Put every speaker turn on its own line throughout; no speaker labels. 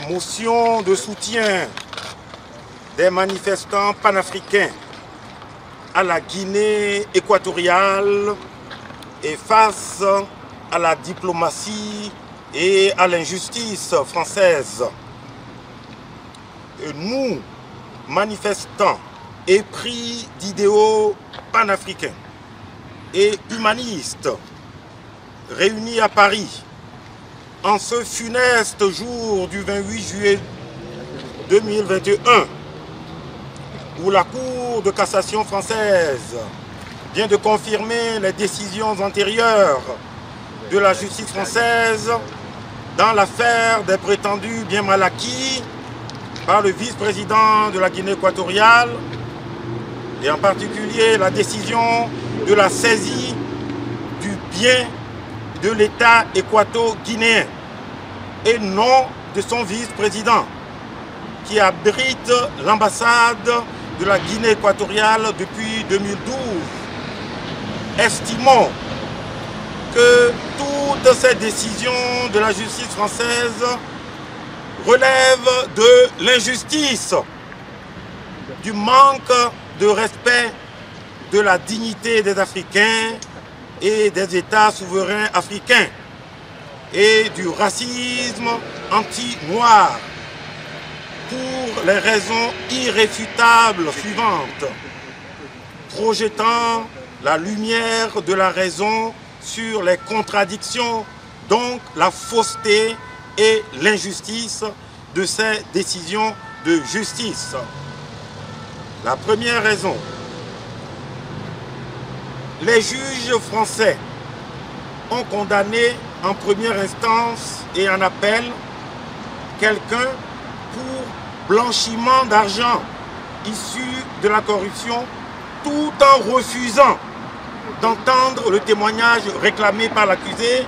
motion de soutien des manifestants panafricains à la Guinée équatoriale et face à la diplomatie et à l'injustice française. Nous, manifestants épris d'idéaux panafricains et humanistes, réunis à Paris, en ce funeste jour du 28 juillet 2021, où la Cour de cassation française vient de confirmer les décisions antérieures de la justice française dans l'affaire des prétendus biens mal acquis par le vice-président de la Guinée équatoriale, et en particulier la décision de la saisie du bien de l'État équato-guinéen et non de son vice-président qui abrite l'ambassade de la Guinée équatoriale depuis 2012. Estimons que toutes ces décisions de la justice française relèvent de l'injustice, du manque de respect de la dignité des Africains et des États souverains africains et du racisme anti-noir pour les raisons irréfutables suivantes: projetant la lumière de la raison sur les contradictions, donc la fausseté et l'injustice de ces décisions de justice. La première raison: les juges français ont condamné en première instance et en appel quelqu'un pour blanchiment d'argent issu de la corruption, tout en refusant d'entendre le témoignage réclamé par l'accusé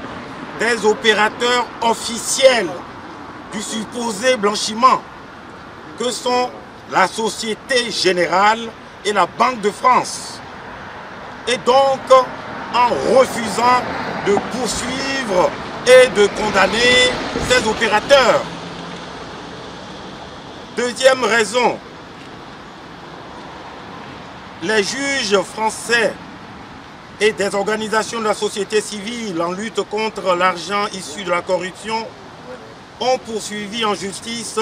des opérateurs officiels du supposé blanchiment, que sont la Société Générale et la Banque de France, et donc en refusant de poursuivre et de condamner ces opérateurs. Deuxième raison, les juges français et des organisations de la société civile en lutte contre l'argent issu de la corruption ont poursuivi en justice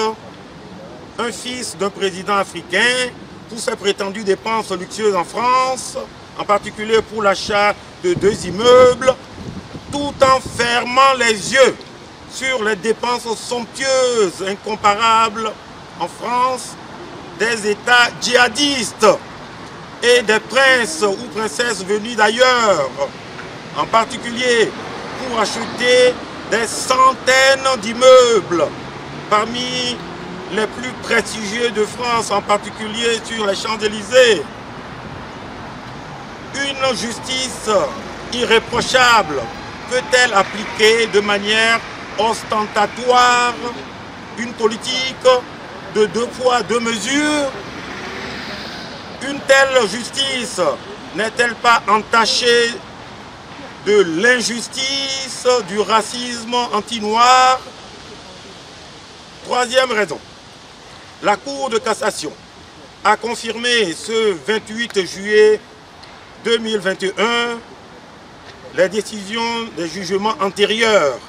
un fils d'un président africain pour ses prétendues dépenses luxueuses en France, en particulier pour l'achat de 2 immeubles, tout en fermant les yeux sur les dépenses somptueuses, incomparables en France, des États djihadistes et des princes ou princesses venus d'ailleurs, en particulier pour acheter des centaines d'immeubles parmi les plus prestigieux de France, en particulier sur les Champs-Élysées. Une justice irréprochable peut-elle appliquer de manière ostentatoire une politique de 2 poids 2 mesures? Une telle justice n'est-elle pas entachée de l'injustice, du racisme anti-noir? Troisième raison, la Cour de cassation a confirmé ce 28 juillet 2021 les décisions des jugements antérieurs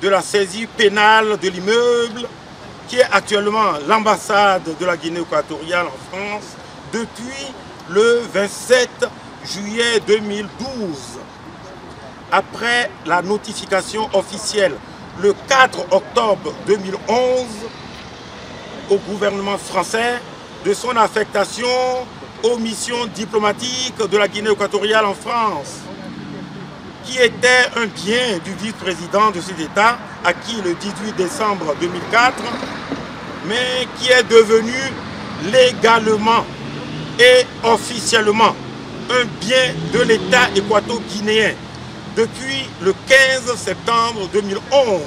de la saisie pénale de l'immeuble qui est actuellement l'ambassade de la Guinée équatoriale en France depuis le 27 juillet 2012. Après la notification officielle le 4 octobre 2011 au gouvernement français de son affectation aux missions diplomatiques de la Guinée équatoriale en France, qui était un bien du vice-président de cet État, acquis le 18 décembre 2004, mais qui est devenu légalement et officiellement un bien de l'État équato-guinéen depuis le 15 septembre 2011,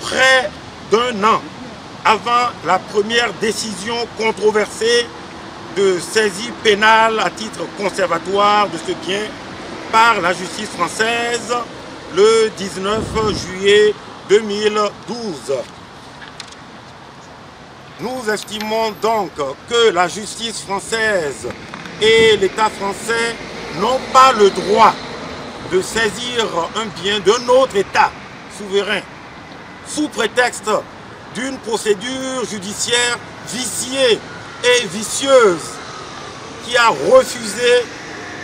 près d'1 an avant la première décision controversée de saisie pénale à titre conservatoire de ce bien par la justice française le 19 juillet 2012. Nous estimons donc que la justice française et l'État français n'ont pas le droit de saisir un bien d'un autre État souverain sous prétexte d'une procédure judiciaire viciée et vicieuse qui a refusé,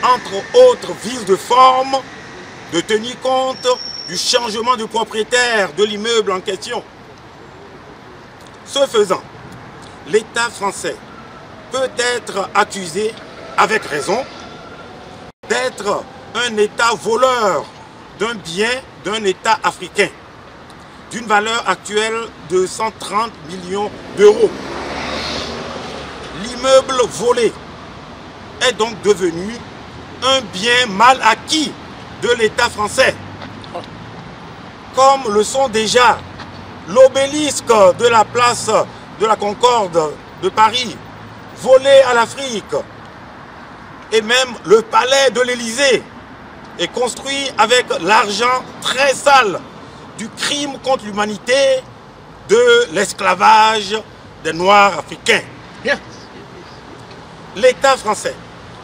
entre autres vices de forme, de tenir compte du changement de propriétaire de l'immeuble en question. Ce faisant, l'État français peut être accusé, avec raison, d'être un État voleur d'un bien d'un État africain, d'une valeur actuelle de 130 millions d'euros. L'immeuble volé est donc devenu un bien mal acquis de l'État français, comme le sont déjà l'obélisque de la place de la Concorde de Paris, volé à l'Afrique, et même le palais de l'Élysée est construit avec l'argent très sale du crime contre l'humanité de l'esclavage des Noirs africains. L'État français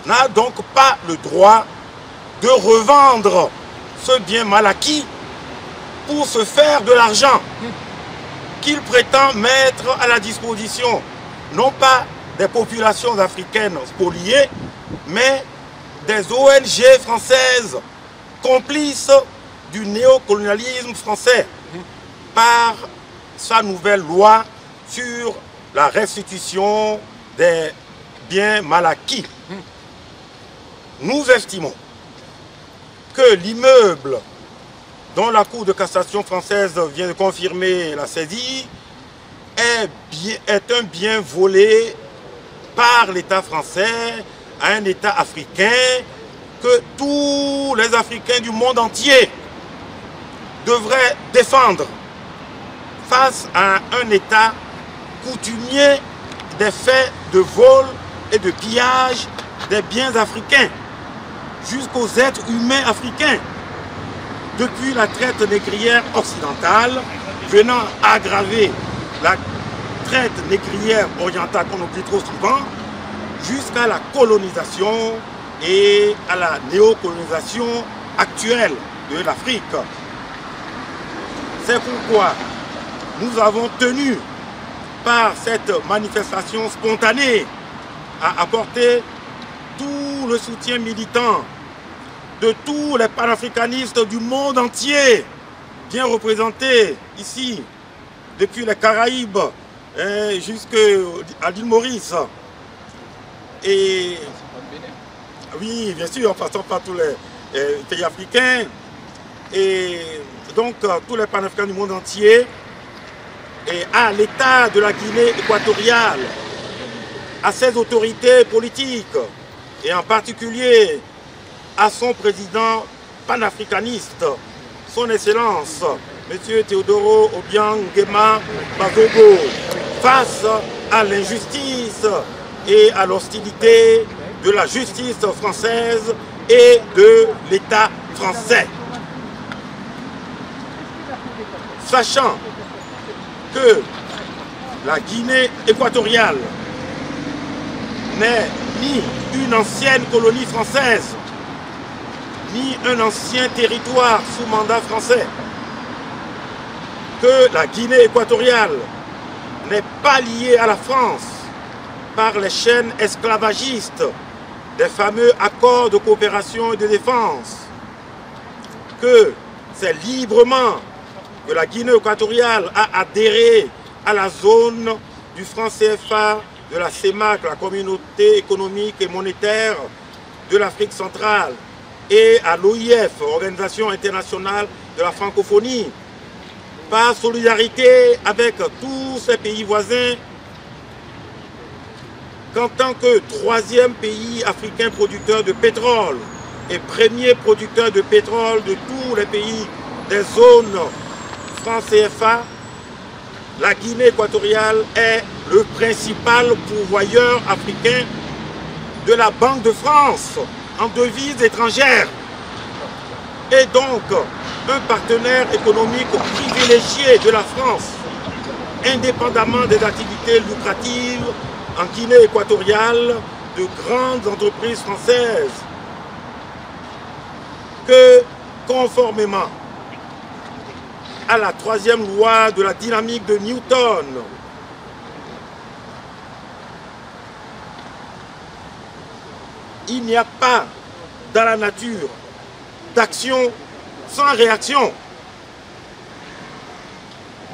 n'a donc pas le droit de revendre ce bien mal acquis pour se faire de l'argent qu'il prétend mettre à la disposition, non pas des populations africaines spoliées, mais des ONG françaises complices du néocolonialisme français par sa nouvelle loi sur la restitution des biens mal acquis. Nous estimons que l'immeuble dont la Cour de cassation française vient de confirmer la saisie est un bien volé par l'État français à un État africain que tous les Africains du monde entier devraient défendre face à un État coutumier des faits de vol et de pillage des biens africains jusqu'aux êtres humains africains, depuis la traite négrière occidentale venant aggraver la traite négrière orientale qu'on oublie trop souvent, jusqu'à la colonisation et à la néocolonisation actuelle de l'Afrique. C'est pourquoi nous avons tenu, par cette manifestation spontanée, à apporter tout le soutien militant de tous les panafricanistes du monde entier, bien représentés ici, depuis les Caraïbes jusqu'à l'île Maurice. Et oui, bien sûr, en passant par tous les pays africains, et donc tous les panafricains du monde entier, et à l'État de la Guinée équatoriale, à ses autorités politiques, et en particulier à son président panafricaniste, son Excellence, M. Théodoro Obiang Nguema Bazogo, face à l'injustice et à l'hostilité de la justice française et de l'État français. Sachant que la Guinée équatoriale n'est ni une ancienne colonie française, ni un ancien territoire sous mandat français, que la Guinée équatoriale n'est pas liée à la France par les chaînes esclavagistes des fameux accords de coopération et de défense, que c'est librement que la Guinée équatoriale a adhéré à la zone du franc CFA, de la CEMAC, la Communauté économique et monétaire de l'Afrique centrale, et à l'OIF, Organisation internationale de la francophonie, par solidarité avec tous ces pays voisins, qu'en tant que troisième pays africain producteur de pétrole et premier producteur de pétrole de tous les pays des zones franc CFA, la Guinée équatoriale est le principal pourvoyeur africain de la Banque de France en devises étrangères. Et donc, un partenaire économique privilégié de la France, indépendamment des activités lucratives en Guinée équatoriale de grandes entreprises françaises, que conformément à la troisième loi de la dynamique de Newton, il n'y a pas dans la nature d'action sans réaction.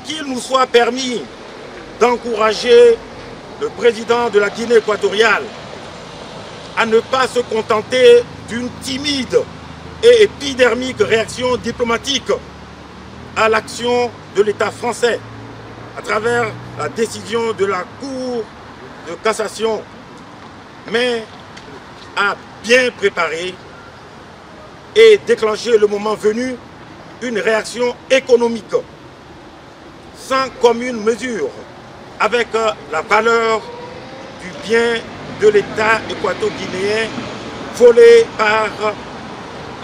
Qu'il nous soit permis d'encourager le président de la Guinée équatoriale à ne pas se contenter d'une timide et épidermique réaction diplomatique à l'action de l'État français à travers la décision de la Cour de cassation, mais à bien préparer et déclencher le moment venu une réaction économique sans commune mesure avec la valeur du bien de l'État équato-guinéen volé par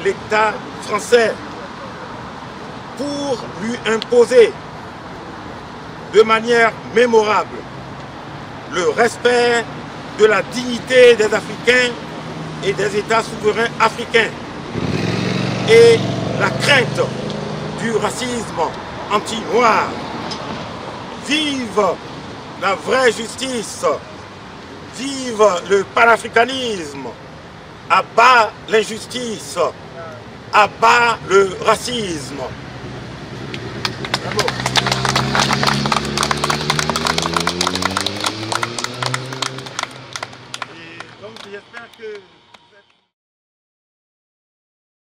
l'État français pour lui imposer de manière mémorable le respect de la dignité des Africains et des États souverains africains et la crainte du racisme anti-noir. Vive la vraie justice, vive le panafricanisme, à bas l'injustice, à bas le racisme. Bravo. Et donc j'espère que